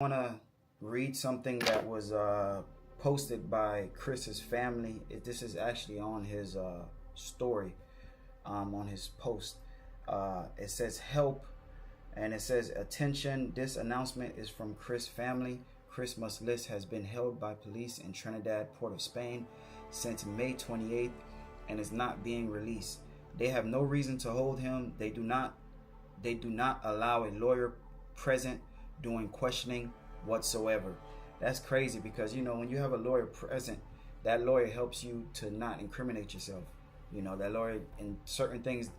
Want to read something that was posted by Chris's family. This is actually on his story, on his post. It says help, and it says attention. This announcement is from Chris family. Chris Muslis has been held by police in Trinidad, Port of Spain, since May 28th, and is not being released. They have no reason to hold him. They do not allow a lawyer present doing questioning whatsoever. That's crazy because when you have a lawyer present, that lawyer helps you to not incriminate yourself. That lawyer in certain things,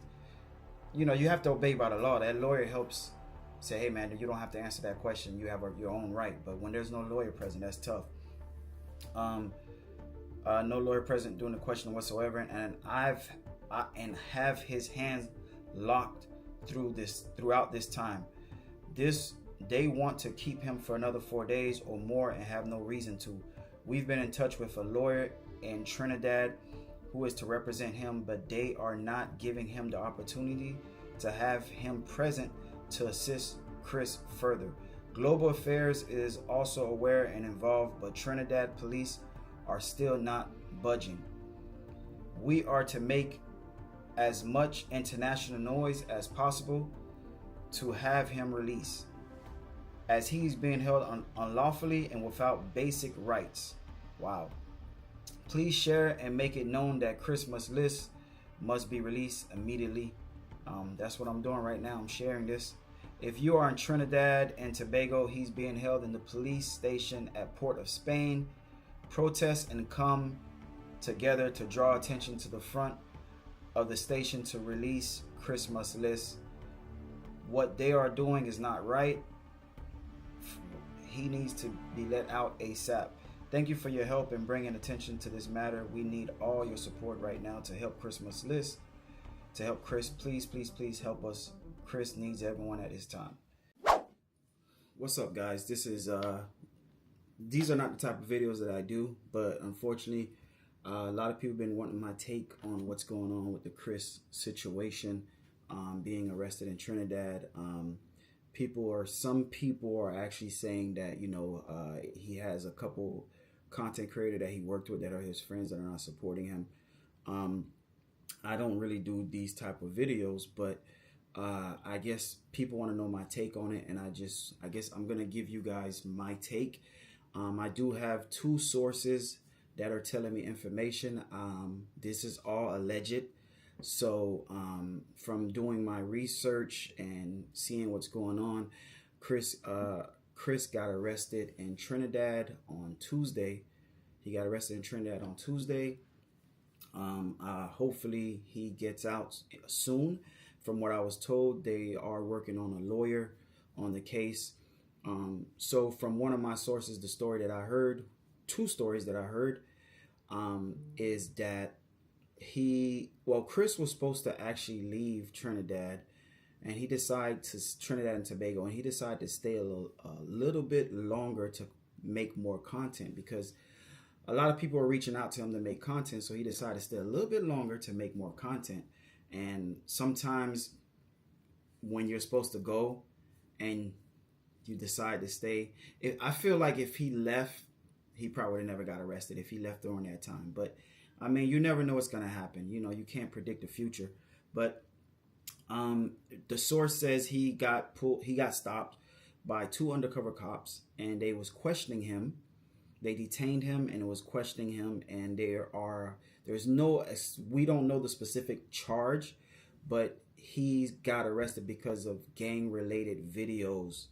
you have to obey by the law. That lawyer helps say, hey man, you don't have to answer that question. You have your own right. But when there's no lawyer present, that's tough. No lawyer present doing the question whatsoever, and have his hands locked throughout this time. They want to keep him for another 4 days or more and have no reason to. We've been in touch with a lawyer in Trinidad who is to represent him, but they are not giving him the opportunity to have him present to assist Chris further. Global Affairs is also aware and involved, but Trinidad police are still not budging. We are to make as much international noise as possible to have him released, as he's being held unlawfully and without basic rights. Wow. Please share and make it known that Chris must be released immediately. That's what I'm doing right now. I'm sharing this. If you are in Trinidad and Tobago, he's being held in the police station at Port of Spain. Protest and come together to draw attention to the front of the station to release Chris Muslis. What they are doing is not right. He needs to be let out ASAP. Thank you for your help in bringing attention to this matter. We need all your support right now to help Chris Muslis. To help Chris, please help us. Chris needs everyone at this time. What's up, guys? These are not the type of videos that I do, but unfortunately, a lot of people have been wanting my take on what's going on with the Chris situation, being arrested in Trinidad. Some people are actually saying that he has a couple content creators that he worked with that are his friends that are not supporting him. I don't really do these type of videos, but I guess people want to know my take on it, and I guess I'm gonna give you guys my take. I do have two sources that are telling me information. This is all alleged. So from doing my research and seeing what's going on, Chris got arrested in Trinidad on Tuesday. He got arrested in Trinidad on Tuesday. Hopefully he gets out soon. From what I was told, they are working on a lawyer on the case. So from one of my sources, the story that I heard, two stories that I heard, is that Chris was supposed to actually leave Trinidad, and he decided to Trinidad and Tobago, and he decided to stay a little bit longer to make more content, because a lot of people are reaching out to him to make content. So he decided to stay a little bit longer to make more content. And sometimes when you're supposed to go and you decide to stay, I feel like if he left, he probably would have never got arrested if he left during that time. But I mean, you never know what's going to happen. You can't predict the future. But the source says he got stopped by two undercover cops, and they was questioning him. They detained him and it was questioning him, and we don't know the specific charge, but he got arrested because of gang-related videos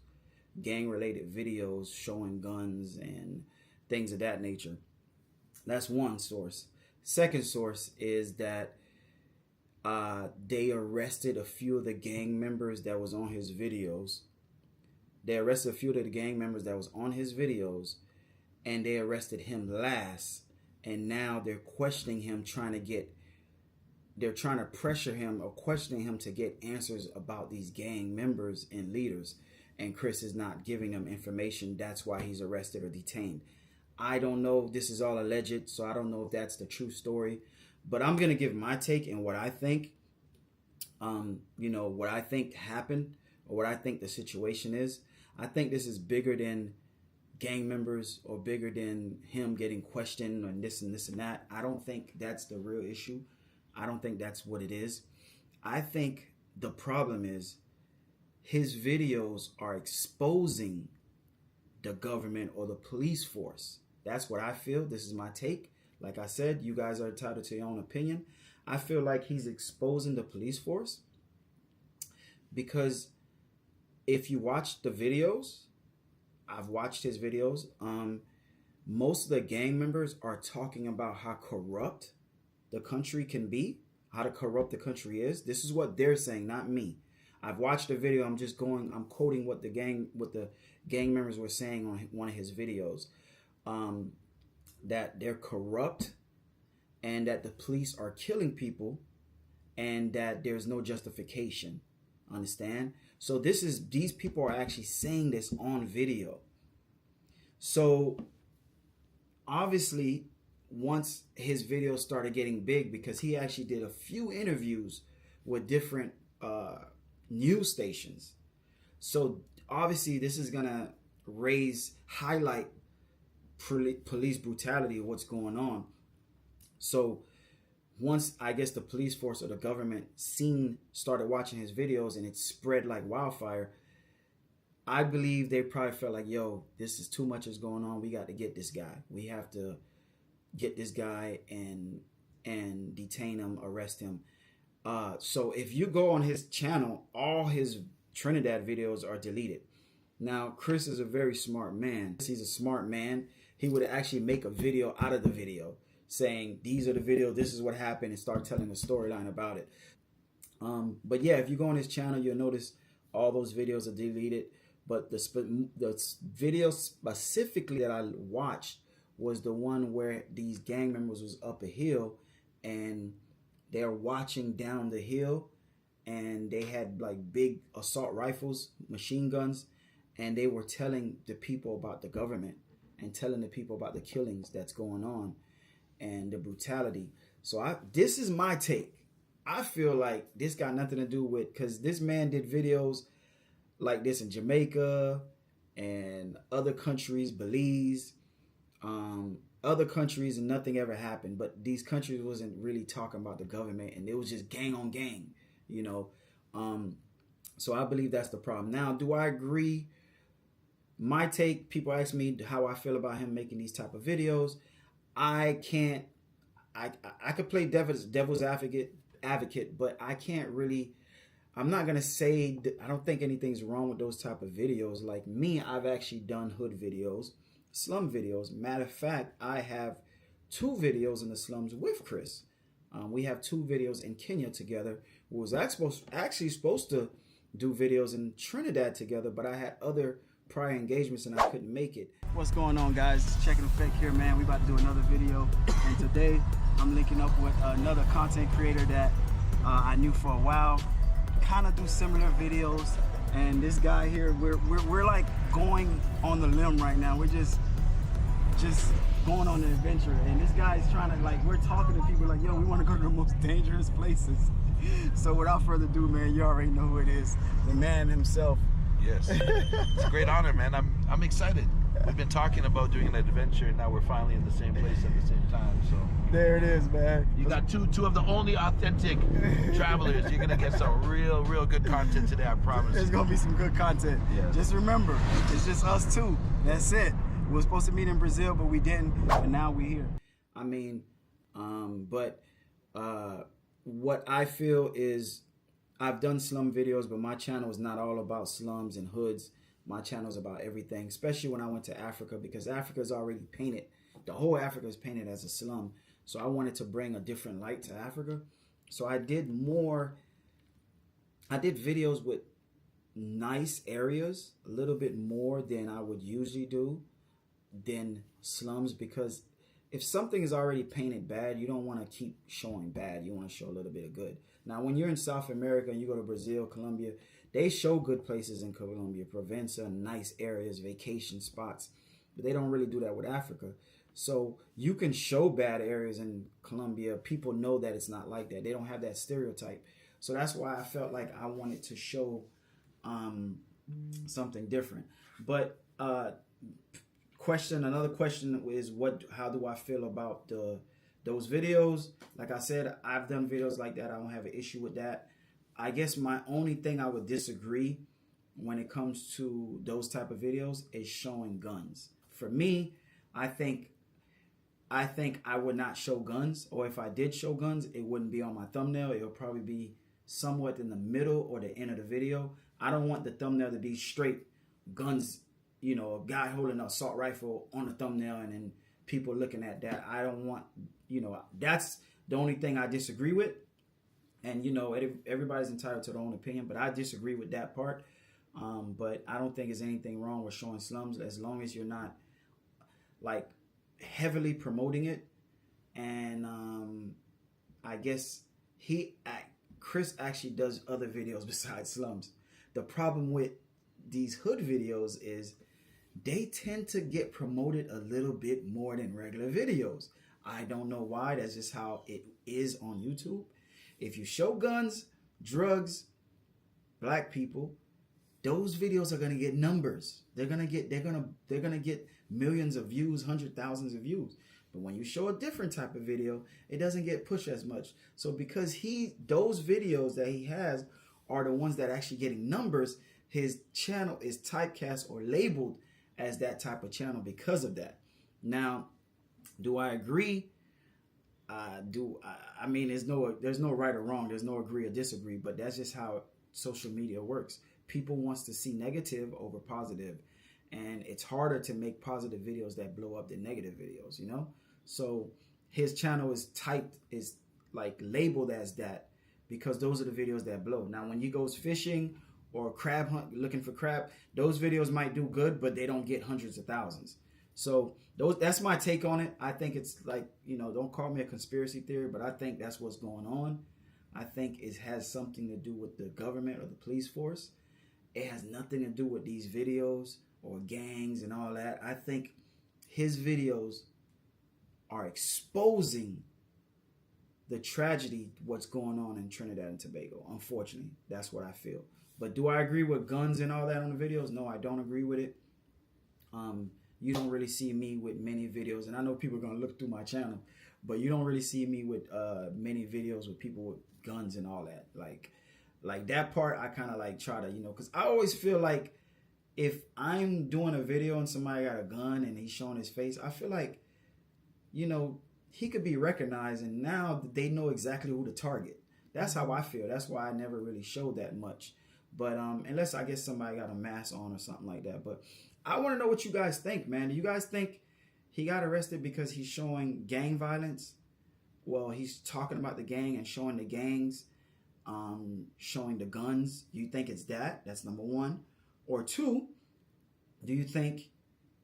showing guns and things of that nature. That's one source. Second source is that they arrested a few of the gang members that was on his videos. And they arrested him last. And now they're questioning him, they're trying to pressure him or questioning him to get answers about these gang members and leaders. And Chris is not giving them information. That's why he's arrested or detained. I don't know. This is all alleged, so I don't know if that's the true story. But I'm going to give my take and what I think, what I think happened or what I think the situation is. I think this is bigger than gang members or bigger than him getting questioned and this and this and that. I don't think that's the real issue. I don't think that's what it is. I think the problem is his videos are exposing the government or the police force. That's what I feel. This is my take. Like I said, you guys are entitled to your own opinion. I feel like he's exposing the police force because if you watch the videos, I've watched his videos. Most of the gang members are talking about how corrupt the country can be, how corrupt the country is. This is what they're saying, not me. I've watched the video. I'm quoting what the gang members were saying on one of his videos, that they're corrupt and that the police are killing people and that there's no justification. Understand? So these people are actually saying this on video. So obviously, once his videos started getting big, because he actually did a few interviews with different news stations. So obviously this is gonna highlight police brutality of what's going on. So once I guess the police force or the government started watching his videos and it spread like wildfire, I believe they probably felt like, yo, this is too much is going on. We got to get this guy. We have to get this guy and detain him, arrest him. So if you go on his channel, all his Trinidad videos are deleted. Now, Chris is a very smart man. He's a smart man. He would actually make a video out of the video saying, these are the videos, this is what happened, and start telling a storyline about it. But yeah, if you go on his channel, you'll notice all those videos are deleted. But the video specifically that I watched was the one where these gang members was up a hill and they're watching down the hill and they had like big assault rifles, machine guns, and they were telling the people about the government and telling the people about the killings that's going on and the brutality. So this is my take. I feel like this got nothing to do with, because this man did videos like this in Jamaica and other countries, Belize, other countries, and nothing ever happened. But these countries wasn't really talking about the government, and it was just gang on gang, you know. So I believe that's the problem. Now, do I agree? My take, people ask me how I feel about him making these type of videos. I could play devil's advocate, but I can't really. I'm not gonna say I don't think anything's wrong with those type of videos. Like me, I've actually done hood videos, slum videos. Matter of fact, I have 2 videos in the slums with Chris. We have 2 videos in Kenya together. We was actually supposed to do videos in Trinidad together, but I had other prior engagements and I couldn't make it. What's going on, guys? It's Checking Effect here, man. We about to do another video, and today I'm linking up with another content creator that I knew for a while. Kind of do similar videos, and this guy here, we're like going on the limb right now. We're just going on an adventure, and this guy is trying to, like, we're talking to people like, yo, we want to go to the most dangerous places. So without further ado, man, you already know who it is, the man himself. Yes, it's a great honor, man. I'm excited. We've been talking about doing an adventure, and now we're finally in the same place at the same time. So there it is, man. You got two of the only authentic travelers. You're gonna get some real good content today, I promise. There's gonna be some good content. Yeah. Just remember, it's just us two. That's it. We were supposed to meet in Brazil, but we didn't, and now we're here. I mean, what I feel is, I've done slum videos, but my channel is not all about slums and hoods. My channel is about everything, especially when I went to Africa, because Africa is already painted. The whole Africa is painted as a slum. So I wanted to bring a different light to Africa. So I did videos with nice areas, a little bit more than I would usually do than slums, because if something is already painted bad, you don't want to keep showing bad. You want to show a little bit of good. Now, when you're in South America and you go to Brazil, Colombia, they show good places in Colombia, Provenza, nice areas, vacation spots, but they don't really do that with Africa. So you can show bad areas in Colombia. People know that it's not like that. They don't have that stereotype. So that's why I felt like I wanted to show something different. But another question is how do I feel about those videos? Like I said, I've done videos like that. I don't have an issue with that. I guess my only thing I would disagree when it comes to those type of videos is showing guns. For me, I think I would not show guns, or if I did show guns, it wouldn't be on my thumbnail. It'll probably be somewhat in the middle or the end of the video. I don't want the thumbnail to be straight guns, you know, a guy holding an assault rifle on the thumbnail and then people looking at that. I don't want, you know, that's the only thing I disagree with. And, you know, everybody's entitled to their own opinion, but I disagree with that part. But I don't think there's anything wrong with showing slums as long as you're not like heavily promoting it. And I guess Chris actually does other videos besides slums. The problem with these hood videos is they tend to get promoted a little bit more than regular videos. I don't know why. That's just how it is on YouTube. If you show guns, drugs, black people, those videos are gonna get numbers. They're gonna get millions of views, 100,000s of views. But when you show a different type of video, it doesn't get pushed as much. So because those videos that he has are the ones that are actually getting numbers, his channel is typecast or labeled as that type of channel because of that. Now, do I agree? I mean, there's no right or wrong. There's no agree or disagree, but that's just how social media works. People wants to see negative over positive, and it's harder to make positive videos that blow up than negative videos, you know? So his channel is like labeled as that because those are the videos that blow. Now, when he goes fishing or crab hunt, looking for crab, those videos might do good, but they don't get hundreds of thousands. So that's my take on it. I think it's like, you know, don't call me a conspiracy theory, but I think that's what's going on. I think it has something to do with the government or the police force. It has nothing to do with these videos or gangs and all that. I think his videos are exposing the tragedy, what's going on in Trinidad and Tobago. Unfortunately, that's what I feel. But do I agree with guns and all that on the videos? No, I don't agree with it. You don't really see me with many videos, and I know people are going to look through my channel, but you don't really see me with many videos with people with guns and all that. Like that part, I kind of like try to, you know, because I always feel like if I'm doing a video and somebody got a gun and he's showing his face, I feel like, you know, he could be recognized and now they know exactly who to target. That's how I feel. That's why I never really showed that much. But unless I guess somebody got a mask on or something like that. But I want to know what you guys think, man. Do you guys think he got arrested because he's showing gang violence? Well, he's talking about the gang and showing the gangs, showing the guns. Do you think it's that? That's number one. Or two, do you think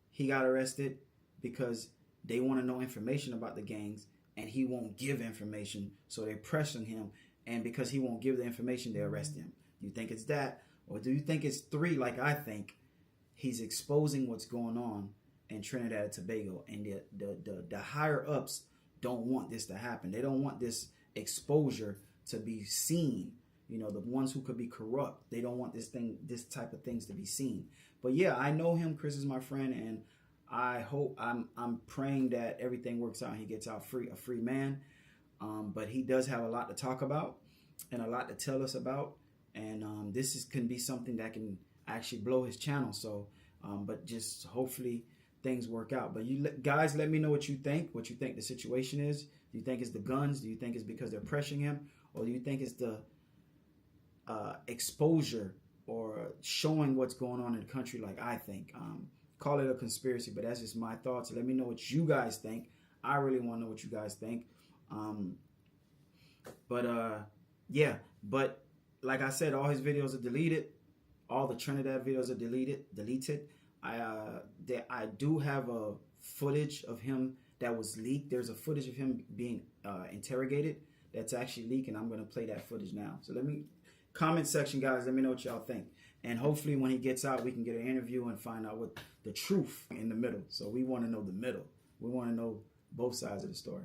he got arrested because they want to know information about the gangs and he won't give information, so they're pressing him, and because he won't give the information, they arrest him? Do you think it's that? Or do you think it's three, like I think? He's exposing what's going on in Trinidad and Tobago, and the higher ups don't want this to happen. They don't want this exposure to be seen. You know, the ones who could be corrupt, they don't want this type of things to be seen. But yeah, I know him. Chris is my friend, and I hope I'm praying that everything works out and he gets out a free man. But he does have a lot to talk about and a lot to tell us about, and this can be something that can actually blow his channel. So but just hopefully things work out. But you guys, let me know what you think the situation is. Do you think it's the guns? Do you think it's because they're pressuring him? Or do you think it's the exposure or showing what's going on in the country, like I think? Call it a conspiracy, but that's just my thoughts. Let me know what you guys think. I really want to know what you guys think. Yeah, but like I said, all his videos are deleted. All the Trinidad videos are deleted. I do have a footage of him that was leaked. There's a footage of him being interrogated that's actually leaked, and I'm going to play that footage now. So comment section, guys, let me know what y'all think. And hopefully when he gets out, we can get an interview and find out what the truth in the middle. So we want to know the middle. We want to know both sides of the story.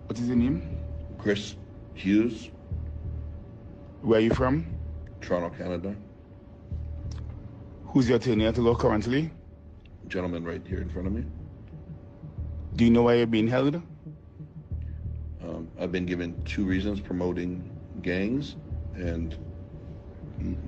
What is your name? Chris Hughes. Where are you from? Toronto, Canada. Who's your attorney at law currently? Gentleman right here in front of me. Do you know why you're being held? I've been given 2 reasons: promoting gangs and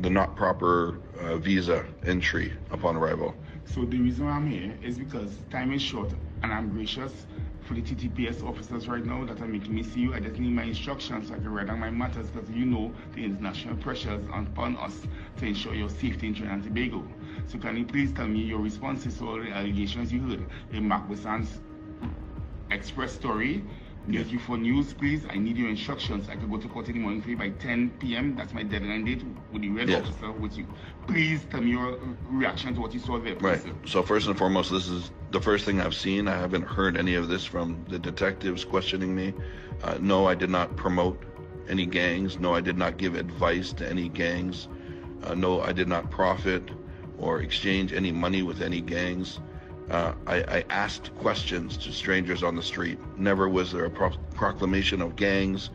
the not proper visa entry upon arrival. So the reason why I'm here is because time is short and I'm gracious for the TTPS officers right now that are making me see you. I just need my instructions so I can write down my matters, because you know the international pressures upon us to ensure your safety in Trinidad and Tobago. So can you please tell me your responses to all the allegations you heard in Mark Besant's Express story? Get you for news, please. I need your instructions. I can go to court in the morning for you by 10 p.m. That's my deadline date with the red officer with you. Please tell me your reaction to what you saw there, please. Right. So first and foremost, this is the first thing I've seen. I haven't heard any of this from the detectives questioning me. No, I did not promote any gangs. No, I did not give advice to any gangs. No, I did not profit or exchange any money with any gangs. I asked questions to strangers on the street. Never was there a proclamation of gangs.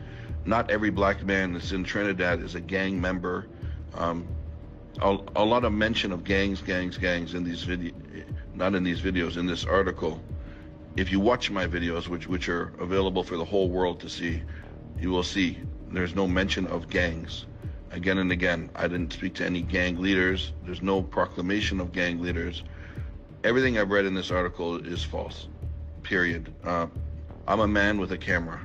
Not every black man that's in Trinidad is a gang member. A lot of mention of gangs in these not in these videos, in this article. If you watch my videos, which are available for the whole world to see, you will see there's no mention of gangs. Again and again, I didn't speak to any gang leaders. There's no proclamation of gang leaders. Everything I've read in this article is false, period. I'm a man with a camera.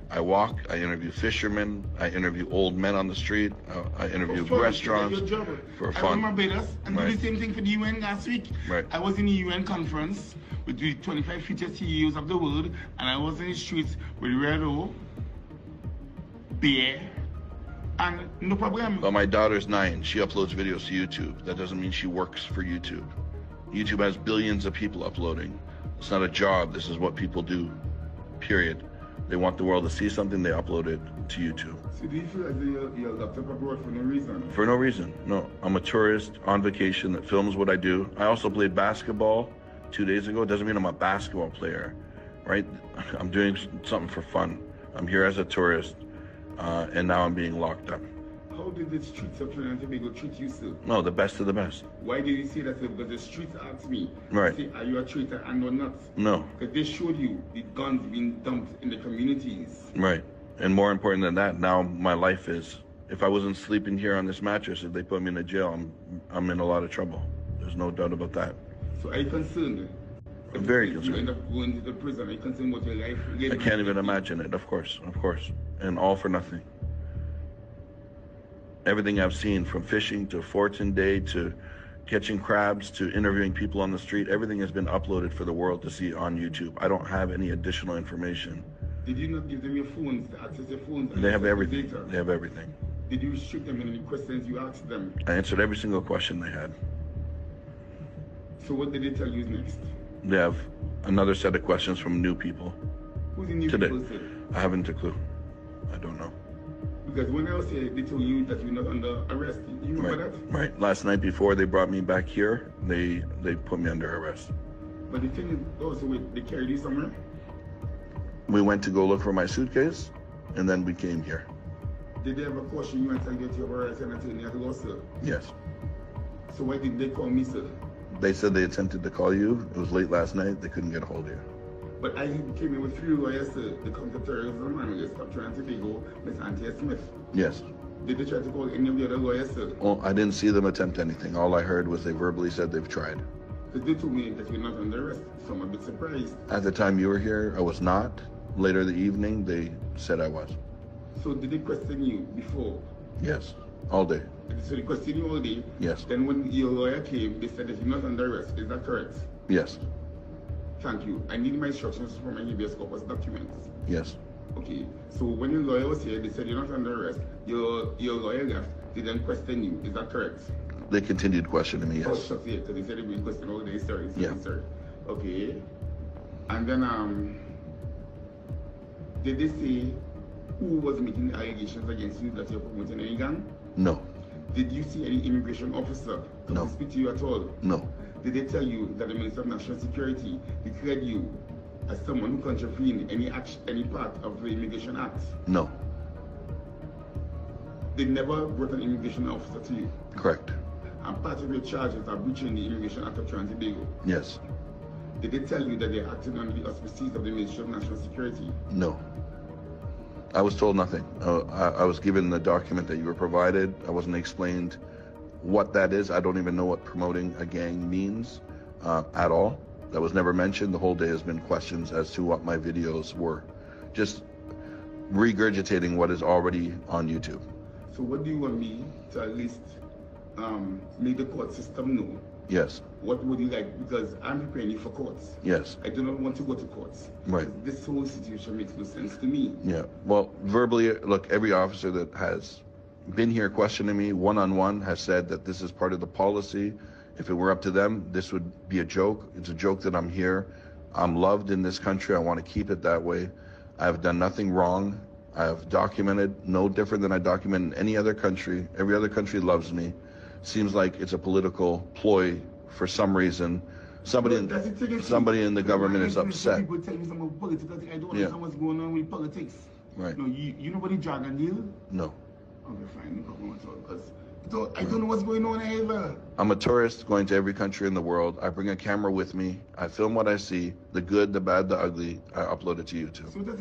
I walk, I interview fishermen, I interview old men on the street, I interview restaurants for fun. I went to Barbados and did the same thing for the UN last week. Right. I was in the UN conference with the 25 future CEOs of the world, and I was in the streets with Redo, Bear, and no problem. But my daughter's 9, she uploads videos to YouTube. That doesn't mean she works for YouTube. YouTube has billions of people uploading. It's not a job, this is what people do, period. They want the world to see something, they upload it to YouTube. So do you feel like you're locked up abroad for no reason? For no reason, no. I'm a tourist on vacation that films what I do. I also played basketball 2 days ago. It doesn't mean I'm a basketball player, right? I'm doing something for fun. I'm here as a tourist, and now I'm being locked up. How did the streets of Trinidad and Tobago treat you, sir? No, the best of the best. Why did you say that, sir? Because the streets asked me, right. Say, are you a traitor and or not? No. Because they showed you the guns being dumped in the communities. Right. And more important than that, now my life is, if I wasn't sleeping here on this mattress, if they put me in a jail, I'm in a lot of trouble. There's no doubt about that. So are you concerned? I'm very concerned. You end up going to the prison. Are you concerned about your life? I can't even imagine it, of course. And all for nothing. Everything I've seen, from fishing to Fortune Day to catching crabs to interviewing people on the street, everything has been uploaded for the world to see on YouTube. I don't have any additional information. Did you not give them your phones, to access your phones? They have everything. They have everything. Did you restrict them in any questions you asked them? I answered every single question they had. So what did they tell you next? They have another set of questions from new people. Who's the new today. people, sir? I haven't a clue. I don't know. Because when I was here, they told you that you're not under arrest. You remember that? Right. Last night before they brought me back here, they put me under arrest. But the thing is also, they carried you somewhere? We went to go look for my suitcase, and then we came here. Did they ever caution you and tell you that you have arrested and tell you to go, sir? Yes. So why did they call me, sir? They said they attempted to call you. It was late last night. They couldn't get a hold of you. But I came in with 3 lawyers, sir. The counter-terrorism analyst of Trinidad and Tobago, Ms. Antia Smith. Yes. Did they try to call any of the other lawyers, sir? Well, I didn't see them attempt anything. All I heard was they verbally said they've tried. Because they told me that you're not under arrest, so I'm a bit surprised. At the time you were here, I was not. Later in the evening, they said I was. So did they question you before? Yes, all day. So they questioned you all day? Yes. Then when your lawyer came, they said that you're not under arrest. Is that correct? Yes. Thank you. I need my instructions for my habeas corpus documents. Yes. Okay. So when your lawyer was here, they said you're not under arrest. Your lawyer left. They didn't question you. Is that correct? They continued questioning me, yes. Oh, shucks, yeah, because they said they've been questioned all day. Sorry. Yeah. Sorry. Okay. And then, did they say who was making the allegations against you that you're promoting any gang? No. Did you see any immigration officer come No. to speak to you at all? No. Did they tell you that the Minister of National Security declared you as someone who contravened any part of the Immigration Act? No. They never brought an immigration officer to you. Correct. And part of your charges are breaching the Immigration Act of Trinidad and Tobago. Yes. Did they tell you that they're acting under the auspices of the Ministry of National Security? No. I was told nothing. I was given the document that you were provided. I wasn't explained what that is. I don't even know what promoting a gang means at all. That was never mentioned. The whole day has been questions as to what my videos were. Just regurgitating what is already on YouTube. So what do you want me to at least make the court system know? Yes. What would you like? Because I'm preparing you for courts. Yes. I do not want to go to courts. Right. This whole situation makes no sense to me. Yeah. Well, verbally, look, every officer that has been here questioning me one-on-one has said that this is part of the policy. If it were up to them, this would be a joke. It's a joke that I'm here. I'm loved in this country. I want to keep it that way. I have done nothing wrong. I have documented no different than I document in any other country. Every other country loves me. Seems like it's a political ploy for some reason. Somebody in the government is upset. People tell me some about politics. I don't understand what's going on with politics. Right. No, you know about the dragon deal? No. Okay, fine. No problem at all. Because I don't know what's going on either. I'm a tourist going to every country in the world. I bring a camera with me. I film what I see, the good, the bad, the ugly. I upload it to YouTube. So that's